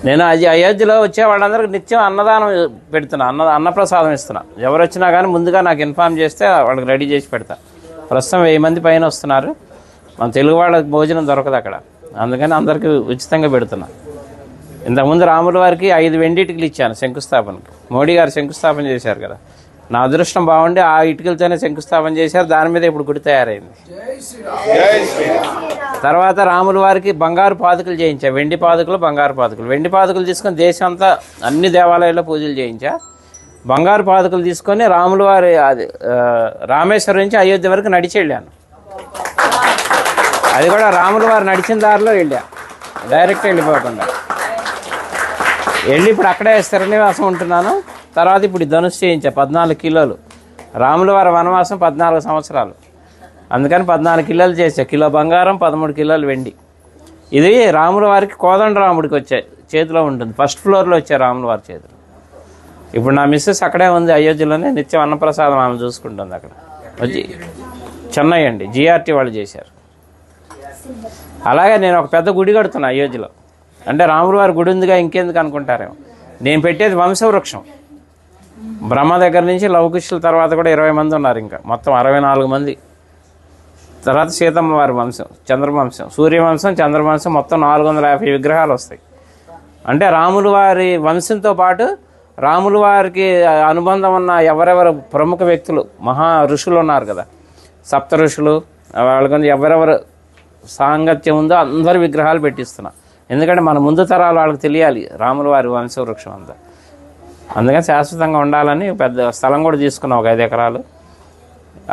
నేను అయోధ్యలో వచ్చే వాళ్ళందరికీ నిత్యం అన్నదానం పెడుతున్నా, అన్నప్రసాదం ఇస్తున్నా. ఎవరు వచ్చినా కానీ ముందుగా నాకు ఇన్ఫార్మ్ చేస్తే వాళ్ళకి రెడీ చేసి పెడతా. ప్రస్తుతం 1000 మంది పైన వస్తున్నారు. మన తెలుగు వాళ్ళకి భోజనం దొరకదు అక్కడ, అందుకని అందరికీ ఉచితంగా పెడుతున్నా. ఇంతకుముందు రాముల వారికి 5 వెండి ఇటుకలు ఇచ్చాను శంకుస్థాపనకి. మోడీ గారు శంకుస్థాపన చేశారు కదా, నా అదృష్టం బాగుండి ఆ ఇటుకలతోనే శంకుస్థాపన చేశారు. దాని మీద ఇప్పుడు గుడి తయారైంది. తర్వాత రాముల వారికి బంగారు పాదుకలు చేయించా, వెండి పాదుకలు, బంగారు పాదుకలు. వెండి పాదుకలు తీసుకొని దేశం అంతా అన్ని దేవాలయాల్లో పూజలు చేయించా. బంగారు పాదుకలు తీసుకొని రాముల వారి రామేశ్వరం నుంచి అయోధ్య వరకు నడిచి వెళ్ళాను. అది కూడా రాముల వారు నడిచిన దారిలో వెళ్ళా, డైరెక్ట్ వెళ్ళిపోకుండా వెళ్ళి ఇప్పుడు అక్కడే స్థిర నివాసం ఉంటున్నాను. తర్వాత ఇప్పుడు ధనుసు చేయించా 14 కిలోలు. రాముల వారి వనవాసం 14 సంవత్సరాలు, అందుకని 14 కిలోలు చేసా. కిలో బంగారం, 13 కిలోలు వెండి. ఇది రాముల వారికి కోదండరాముడికి వచ్చే చేతిలో ఉంటుంది, ఫస్ట్ ఫ్లోర్లో వచ్చే రాముల వారి చేతిలో. ఇప్పుడు నా మిస్సెస్ అక్కడే ఉంది అయోధ్యలోనే, నిత్యం అన్నప్రసాదం ఆమె చూసుకుంటుంది అక్కడ. వచ్చి చెన్నై అండి, జిఆర్టీ వాళ్ళు చేశారు. అలాగే నేను ఒక పెద్ద గుడి కడుతున్నా అయోధ్యలో. అంటే రాముల వారి గుడి ఉందిగా ఇంకెందుకు అనుకుంటారేమో. నేను పెట్టేది వంశవృక్షం. బ్రహ్మ దగ్గర నుంచి లవకుశుల తర్వాత కూడా 20 మంది ఉన్నారు, ఇంకా మొత్తం 64 మంది. తర్వాత సీతమ్మ వారి వంశం, చంద్రవంశం, సూర్యవంశం, చంద్రవంశం, మొత్తం 450 విగ్రహాలు వస్తాయి. అంటే రాముల వారి వంశంతో పాటు రాముల వారికి అనుబంధం ఉన్న ఎవరెవరు ప్రముఖ వ్యక్తులు, మహా ఋషులు ఉన్నారు కదా, 7 ఋషులు, వాళ్ళకి ఎవరెవరు సాంగత్యం ఉందో అందరి విగ్రహాలు పెట్టిస్తున్నా. ఎందుకంటే మన ముందు తరాలు వాళ్ళకి తెలియాలి రాముల వారి వంశవృక్షం అంతా. అందుకని శాశ్వతంగా ఉండాలని పెద్ద స్థలం కూడా తీసుకున్నాం, ఒక 5 ఎకరాలు.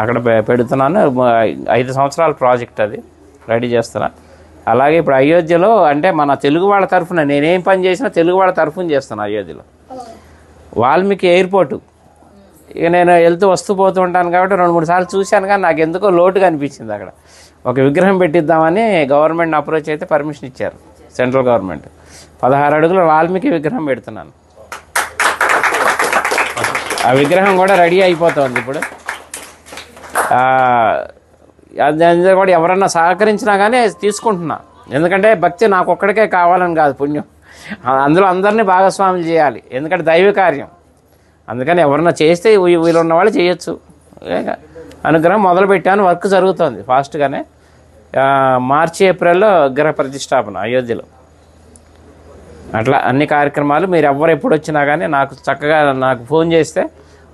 అక్కడ పెడుతున్నాను. 5 సంవత్సరాల ప్రాజెక్ట్, అది రెడీ చేస్తున్నా. అలాగే ఇప్పుడు అయోధ్యలో అంటే మన తెలుగు వాళ్ళ తరఫున నేనేం పని చేసినా తెలుగు వాళ్ళ తరఫున చేస్తాను. అయోధ్యలో వాల్మీకి ఎయిర్పోర్టు, ఇక నేను వెళ్తూ వస్తూ పోతూ ఉంటాను కాబట్టి 2-3 సార్లు చూశాను, కానీ నాకు ఎందుకో లోటుగా అనిపించింది. అక్కడ ఒక విగ్రహం పెట్టిద్దామని గవర్నమెంట్ అప్రోచ్ అయితే పర్మిషన్ ఇచ్చారు, సెంట్రల్ గవర్నమెంట్. 16 అడుగుల వాల్మీకి విగ్రహం పెడుతున్నాను. ఆ విగ్రహం కూడా రెడీ అయిపోతుంది ఇప్పుడు. అది కూడా ఎవరన్నా సహకరించినా కానీ తీసుకుంటున్నా. ఎందుకంటే భక్తి నాకు ఒక్కడికే కావాలని కాదు, పుణ్యం అందులో అందరినీ భాగస్వాములు చేయాలి. ఎందుకంటే దైవ కార్యం, అందుకని ఎవరన్నా చేస్తే వీళ్ళు ఉన్న వాళ్ళు చేయొచ్చు. అనుగ్రహం మొదలుపెట్టాను, వర్క్ జరుగుతుంది ఫాస్ట్గానే. మార్చి ఏప్రిల్లో విగ్రహ ప్రతిష్టాపన అయోధ్యలో. అట్లా అన్ని కార్యక్రమాలు మీరు ఎవరు ఎప్పుడు వచ్చినా కానీ నాకు చక్కగా నాకు ఫోన్ చేస్తే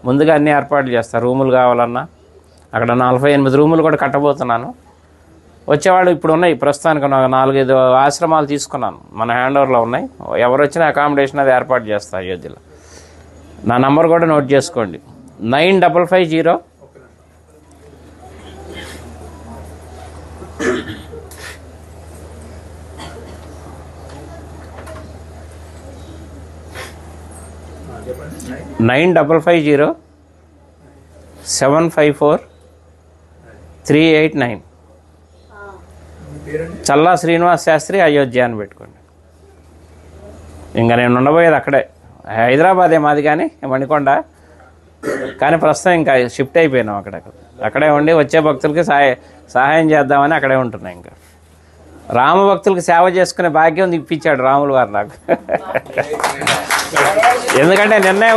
ముందుగా అన్ని ఏర్పాట్లు చేస్తారు. రూములు కావాలన్నా అక్కడ 48 రూములు కూడా కట్టబోతున్నాను. వచ్చేవాళ్ళు ఇప్పుడు ఉన్నాయి, ప్రస్తుతానికి 4-5 ఆశ్రమాలు తీసుకున్నాను, మన హ్యాండ్ ఓవర్లో ఉన్నాయి. ఎవరు వచ్చినా అకామిడేషన్ అది ఏర్పాటు చేస్తా అయోధ్యలో. నా నంబర్ కూడా నోట్ చేసుకోండి, 9550 754-389. చల్లా శ్రీనివాస్ శాస్త్రి అయోధ్య అని పెట్టుకోండి. ఇంకా నేను ఉండబోయేది అక్కడే, హైదరాబాదే మాది కానీ మణికొండ, కానీ ప్రస్తుతం ఇంకా షిఫ్ట్ అయిపోయినాం అక్కడే ఉండి వచ్చే భక్తులకి సహాయం చేద్దామని అక్కడే ఉంటున్నాయి. ఇంకా రామ భక్తులకి సేవ చేసుకునే భాగ్యం ఇప్పించాడు రాముల వారు నాకు. ఎందుకంటే నిన్నే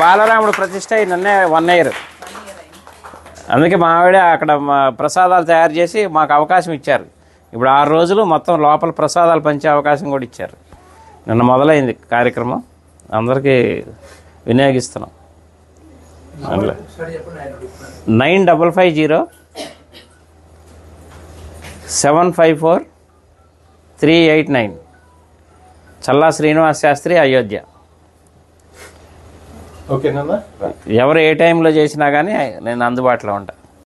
బాలరాముడు ప్రతిష్ట అయ్యి నిన్నే 1 year. అందుకే మా ఆవిడ అక్కడ ప్రసాదాలు తయారు చేసి మాకు అవకాశం ఇచ్చారు. ఇప్పుడు 6 రోజులు మొత్తం లోపల ప్రసాదాలు పంచే అవకాశం కూడా ఇచ్చారు. నిన్న మొదలైంది కార్యక్రమం, అందరికీ వినియోగిస్తున్నాం. 9550-754-389. చల్లా శ్రీనివాస్ శాస్త్రి అయోధ్య. ఓకేనా? ఎవరు ఏ టైంలో చేసినా కానీ నేను అందుబాటులో ఉంటాను.